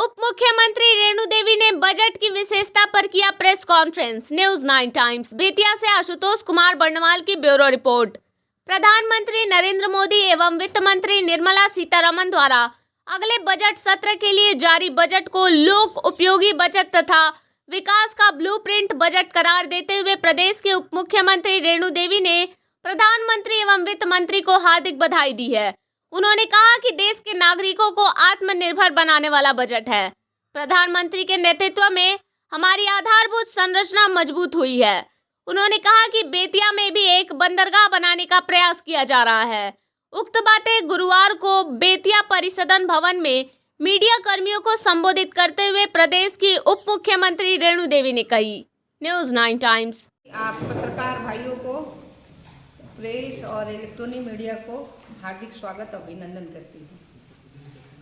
उप मुख्यमंत्री रेणु देवी ने बजट की विशेषता पर किया press conference. News 9 times Bettiah से आशुतोष कुमार बर्णवाल की ब्यूरो रिपोर्ट। प्रधानमंत्री नरेंद्र मोदी एवं वित्त मंत्री निर्मला सीतारमण द्वारा अगले बजट सत्र के लिए जारी बजट को लोक उपयोगी बचत तथा विकास का ब्लूप्रिंट बजट करार देते हुए प्रदेश के उप मुख्यमंत्री रेणु देवी ने प्रधानमंत्री एवं वित्त मंत्री को हार्दिक बधाई दी है। उन्होंने कहा कि देश के नागरिकों को आत्मनिर्भर बनाने वाला बजट है। प्रधानमंत्री के नेतृत्व में हमारी आधारभूत संरचना मजबूत हुई है। उन्होंने कहा कि बेतिया में भी एक बंदरगाह बनाने का प्रयास किया जा रहा है। उक्त बातें गुरुवार को बेतिया परिसदन भवन में मीडिया कर्मियों को संबोधित करते हुए प्रदेश की उप मुख्यमंत्री रेणु देवी ने कही। News 9 times. आप पत्रकार भाइयों को, प्रेस और इलेक्ट्रॉनिक मीडिया को हार्दिक स्वागत अभिनंदन करती हूँ।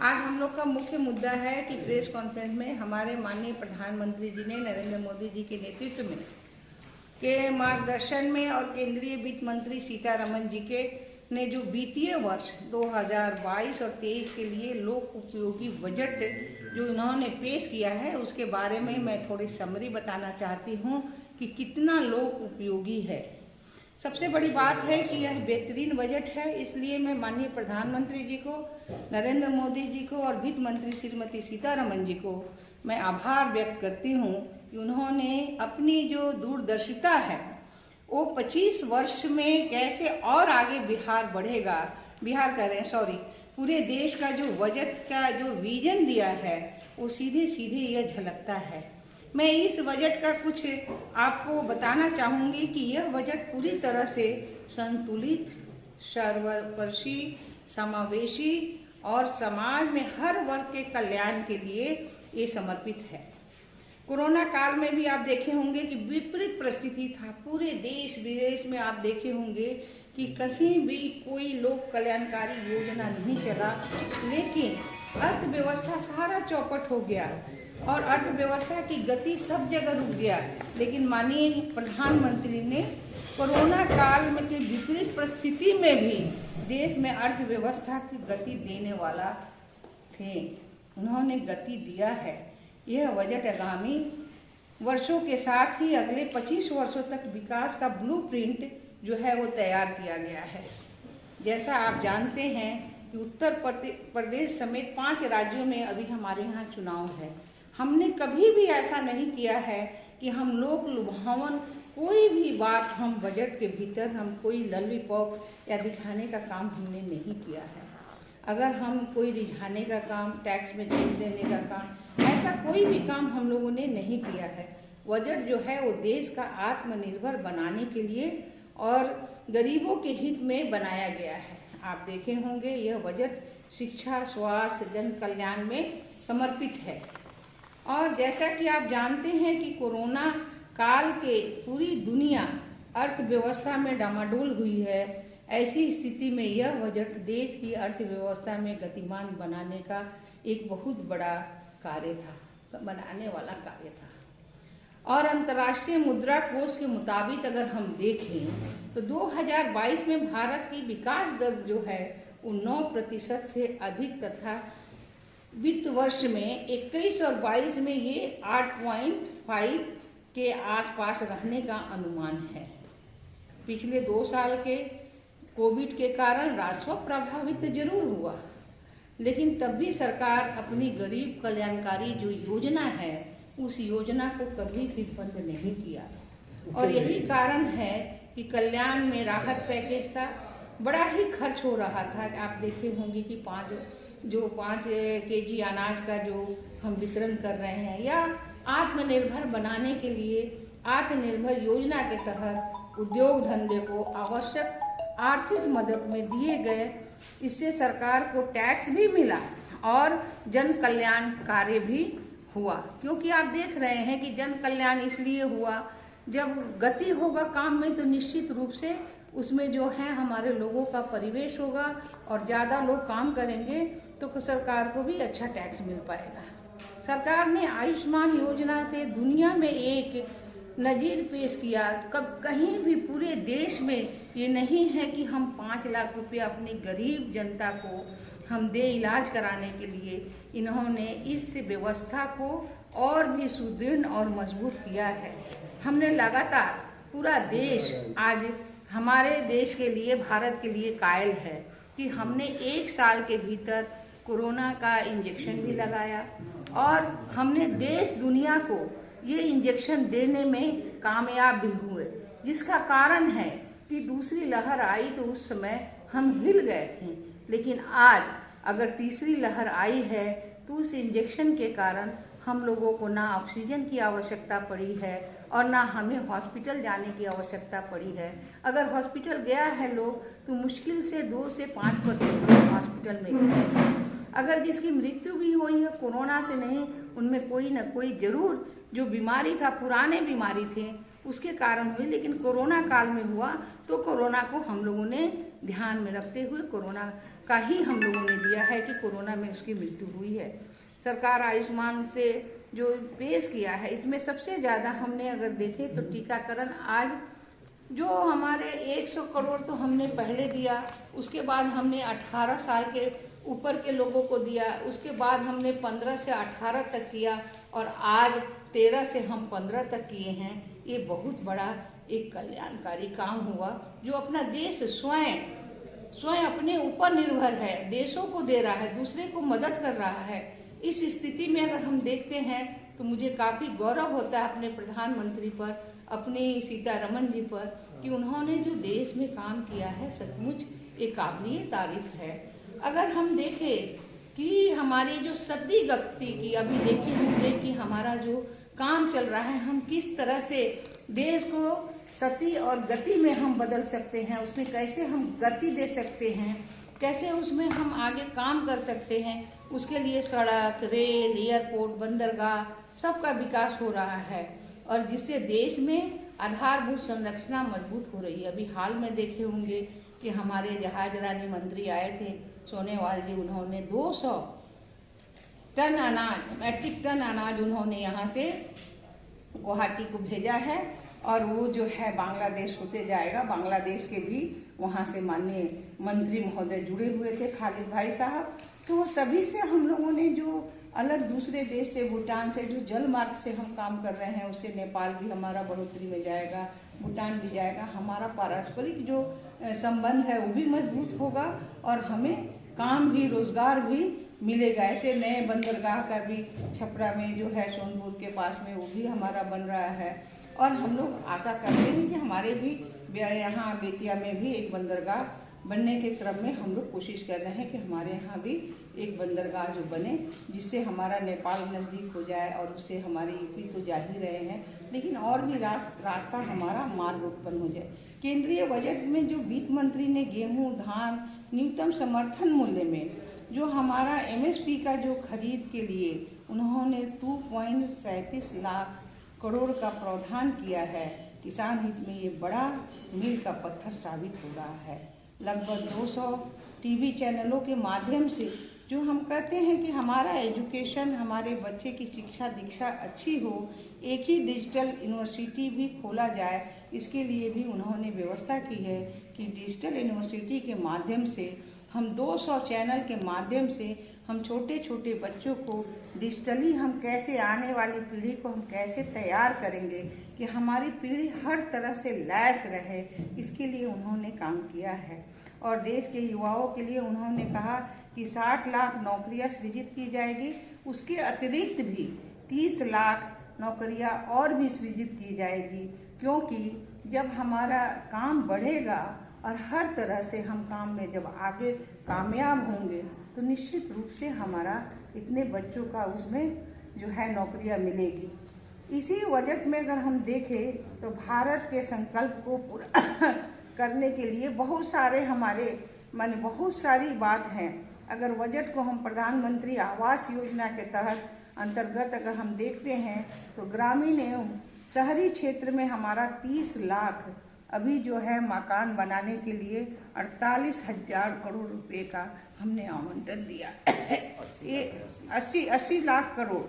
आज हम लोग का मुख्य मुद्दा है कि प्रेस कॉन्फ्रेंस में हमारे माननीय प्रधानमंत्री जी ने नरेंद्र मोदी जी के नेतृत्व में के मार्गदर्शन में और केंद्रीय वित्त मंत्री सीतारमण जी के ने जो वित्तीय वर्ष 2022 और 23 के लिए लोक उपयोगी बजट जो इन्होंने पेश किया है उसके बारे में मैं थोड़ी समरी बताना चाहती हूँ कि कितना लोक उपयोगी है। सबसे बड़ी बात है कि यह बेहतरीन बजट है, इसलिए मैं माननीय प्रधानमंत्री जी को, नरेंद्र मोदी जी को और वित्त मंत्री श्रीमती सीतारमण जी को मैं आभार व्यक्त करती हूँ कि उन्होंने अपनी जो दूरदर्शिता है वो 25 वर्ष में कैसे और आगे बिहार बढ़ेगा, पूरे देश का जो बजट का जो विजन दिया है वो सीधे सीधे यह झलकता है। मैं इस बजट का कुछ आपको बताना चाहूँगी कि यह बजट पूरी तरह से संतुलित, सर्वस्पर्शी, समावेशी और समाज में हर वर्ग के कल्याण के लिए ये समर्पित है। कोरोना काल में भी आप देखे होंगे कि विपरीत परिस्थिति था, पूरे देश विदेश में आप देखे होंगे कि कहीं भी कोई लोक कल्याणकारी योजना नहीं चला, लेकिन अर्थव्यवस्था सारा चौपट हो गया और अर्थव्यवस्था की गति सब जगह रुक गया। लेकिन माननीय प्रधानमंत्री ने कोरोना काल में के विपरीत परिस्थिति में भी देश में अर्थव्यवस्था की गति देने वाला थे, उन्होंने गति दिया है। यह बजट आगामी वर्षों के साथ ही अगले 25 वर्षों तक विकास का ब्लूप्रिंट जो है वो तैयार किया गया है। जैसा आप जानते हैं कि उत्तर प्रदेश समेत 5 राज्यों में अभी हमारे यहाँ चुनाव है। हमने कभी भी ऐसा नहीं किया है कि हम लोक लुभावन कोई भी बात हम बजट के भीतर हम कोई लॉलीपॉप या दिखाने का काम हमने नहीं किया है। अगर हम कोई रिझाने का काम, टैक्स में छूट देने का काम, ऐसा कोई भी काम हम लोगों ने नहीं किया है। बजट जो है वो देश का आत्मनिर्भर बनाने के लिए और गरीबों के हित में बनाया गया है। आप देखे होंगे यह बजट शिक्षा, स्वास्थ्य, जन कल्याण में समर्पित है। और जैसा कि आप जानते हैं कि कोरोना काल के पूरी दुनिया अर्थव्यवस्था में डामाडोल हुई है, ऐसी स्थिति में यह बजट देश की अर्थव्यवस्था में गतिमान बनाने का एक बहुत बड़ा कार्य था, बनाने वाला कार्य था। और अंतर्राष्ट्रीय मुद्रा कोष के मुताबिक अगर हम देखें तो 2022 में भारत की विकास दर जो है वो 9% से अधिक तथा वित्त वर्ष में 21 और 22 में ये 8.5 के आसपास रहने का अनुमान है। पिछले 2 साल के कोविड के कारण राजस्व प्रभावित जरूर हुआ, लेकिन तब भी सरकार अपनी गरीब कल्याणकारी जो योजना है उस योजना को कभी भी बंद नहीं किया। और यही कारण है कि कल्याण में राहत पैकेज का बड़ा ही खर्च हो रहा था। आप देखे होंगे कि 5 केजी अनाज का जो हम वितरण कर रहे हैं या आत्मनिर्भर बनाने के लिए आत्मनिर्भर योजना के तहत उद्योग धंधे को आवश्यक आर्थिक मदद में दिए गए। इससे सरकार को टैक्स भी मिला और जन कल्याण कार्य भी हुआ, क्योंकि आप देख रहे हैं कि जन कल्याण इसलिए हुआ, जब गति होगा काम में तो निश्चित रूप से उसमें जो है हमारे लोगों का परिवेश होगा और ज़्यादा लोग काम करेंगे तो सरकार को भी अच्छा टैक्स मिल पाएगा। सरकार ने आयुष्मान योजना से दुनिया में एक नज़ीर पेश किया। कहीं भी पूरे देश में ये नहीं है कि हम 5 लाख रुपया अपनी गरीब जनता को हम दे इलाज कराने के लिए इन्होंने इस व्यवस्था को और भी सुदृढ़ और मजबूत किया है। हमने लगातार पूरा देश आज हमारे देश के लिए, भारत के लिए कायल है कि हमने 1 साल के भीतर कोरोना का इंजेक्शन भी लगाया और हमने देश दुनिया को ये इंजेक्शन देने में कामयाब भी हुए, जिसका कारण है कि दूसरी लहर आई तो उस समय हम हिल गए थे, लेकिन आज अगर तीसरी लहर आई है तो उस इंजेक्शन के कारण हम लोगों को ना ऑक्सीजन की आवश्यकता पड़ी है और ना हमें हॉस्पिटल जाने की आवश्यकता पड़ी है। अगर हॉस्पिटल गया है लोग तो मुश्किल से 2 से 5% लोग हॉस्पिटल में गए। अगर जिसकी मृत्यु भी हुई है कोरोना से नहीं, उनमें कोई ना कोई जरूर जो बीमारी था, पुराने बीमारी थे उसके कारण हुई, लेकिन कोरोना काल में हुआ तो कोरोना को हम लोगों ने ध्यान में रखते हुए कोरोना का ही हम लोगों ने दिया है कि कोरोना में उसकी मृत्यु हुई है। सरकार आयुष्मान से जो पेश किया है इसमें सबसे ज़्यादा हमने अगर देखें तो टीकाकरण आज जो हमारे 100 करोड़ तो हमने पहले दिया, उसके बाद हमने 18 साल के ऊपर के लोगों को दिया, उसके बाद हमने 15 से 18 तक किया और आज 13 से हम 15 तक किए हैं। ये बहुत बड़ा एक कल्याणकारी काम हुआ जो अपना देश स्वयं अपने ऊपर निर्भर है, देशों को दे रहा है, दूसरे को मदद कर रहा है। इस स्थिति में अगर हम देखते हैं तो मुझे काफ़ी गौरव होता है अपने प्रधानमंत्री पर, अपनी सीतारमन जी पर, कि उन्होंने जो देश में काम किया है सचमुच एक काबिल तारीफ है। अगर हम देखें कि हमारी जो सदी गति की अभी देखे होंगे कि हमारा जो काम चल रहा है, हम किस तरह से देश को सती और गति में हम बदल सकते हैं, उसमें कैसे हम गति दे सकते हैं, कैसे उसमें हम आगे काम कर सकते हैं, उसके लिए सड़क, रेल, एयरपोर्ट, बंदरगाह सबका विकास हो रहा है और जिससे देश में आधारभूत संरचना मजबूत हो रही है। अभी हाल में देखे होंगे कि हमारे जहाजरानी मंत्री आए थे सोनेवाल जी, उन्होंने 200 टन अनाज, मैट्रिक टन अनाज उन्होंने यहाँ से गुवाहाटी को भेजा है और वो जो है बांग्लादेश होते जाएगा। बांग्लादेश के भी वहाँ से माननीय मंत्री महोदय जुड़े हुए थे, खालिद भाई साहब। तो सभी से हम लोगों ने जो अलग दूसरे देश से, भूटान से जो जल मार्ग से हम काम कर रहे हैं, उससे नेपाल भी हमारा बढ़ोतरी में जाएगा, भूटान भी जाएगा। हमारा पारस्परिक जो संबंध है वो भी मजबूत होगा और हमें काम भी, रोजगार भी मिलेगा। ऐसे नए बंदरगाह का भी छपरा में जो है सोनपुर के पास में वो भी हमारा बन रहा है और हम लोग आशा करते हैं कि हमारे भी यहाँ बेतिया में भी एक बंदरगाह बनने के क्रम में हम लोग कोशिश कर रहे हैं कि हमारे यहाँ भी एक बंदरगाह जो बने, जिससे हमारा नेपाल नज़दीक हो जाए और उससे हमारे यूपी तो जा ही रहे हैं, लेकिन और भी रास्ता हमारा मार्ग उत्पन्न हो जाए। केंद्रीय बजट में जो वित्त मंत्री ने गेहूं, धान न्यूनतम समर्थन मूल्य में जो हमारा MSP का जो खरीद के लिए उन्होंने 2.37 लाख करोड़ का प्रावधान किया है, किसान हित में ये बड़ा मील का पत्थर साबित हो रहा है। लगभग 200 टीवी चैनलों के माध्यम से जो हम कहते हैं कि हमारा एजुकेशन, हमारे बच्चे की शिक्षा दीक्षा अच्छी हो, एक ही डिजिटल यूनिवर्सिटी भी खोला जाए, इसके लिए भी उन्होंने व्यवस्था की है कि डिजिटल यूनिवर्सिटी के माध्यम से हम 200 चैनल के माध्यम से हम छोटे छोटे बच्चों को डिजिटली हम कैसे, आने वाली पीढ़ी को हम कैसे तैयार करेंगे कि हमारी पीढ़ी हर तरह से लैस रहे, इसके लिए उन्होंने काम किया है। और देश के युवाओं के लिए उन्होंने कहा कि 60 लाख नौकरियां सृजित की जाएगी, उसके अतिरिक्त भी 30 लाख नौकरियां और भी सृजित की जाएगी, क्योंकि जब हमारा काम बढ़ेगा और हर तरह से हम काम में जब आगे कामयाब होंगे तो निश्चित रूप से हमारा इतने बच्चों का उसमें जो है नौकरियां मिलेगी। इसी बजट में अगर हम देखें तो भारत के संकल्प को पूरा करने के लिए बहुत सारे हमारे बहुत सारी बात हैं। अगर बजट को हम प्रधानमंत्री आवास योजना के तहत अंतर्गत अगर हम देखते हैं तो ग्रामीण एवं शहरी क्षेत्र में हमारा 30 लाख अभी जो है मकान बनाने के लिए 48,000 करोड़ रुपए का हमने आवंटन दिया है। ये 80 लाख करोड़,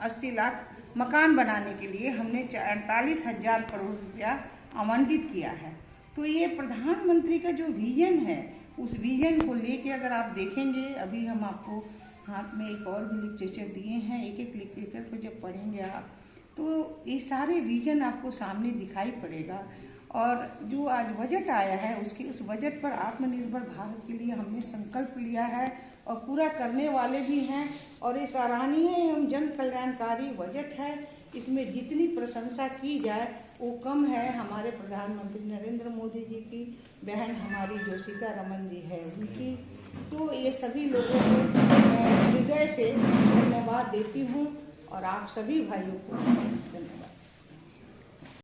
80 लाख मकान बनाने के लिए हमने 48,000 करोड़ रुपया आवंटित किया है। तो ये प्रधानमंत्री का जो विजन है उस विजन को लेके अगर आप देखेंगे, अभी हम आपको हाथ में एक और भी लिटरेचर दिए हैं, एक एक लिटरेचर को जब पढ़ेंगे आप तो ये सारे विजन आपको सामने दिखाई पड़ेगा। और जो आज बजट आया है उस बजट पर आत्मनिर्भर भारत के लिए हमने संकल्प लिया है और पूरा करने वाले भी हैं। और ये सराहनीय एवं जन कल्याणकारी बजट है। इसमें जितनी प्रशंसा की जाए वो कम है। हमारे प्रधानमंत्री नरेंद्र मोदी जी की बहन हमारी जो सीतारमण जी है उनकी, तो ये सभी लोगों को मैं हृदय से धन्यवाद देती हूँ और आप सभी भाइयों को धन्यवाद।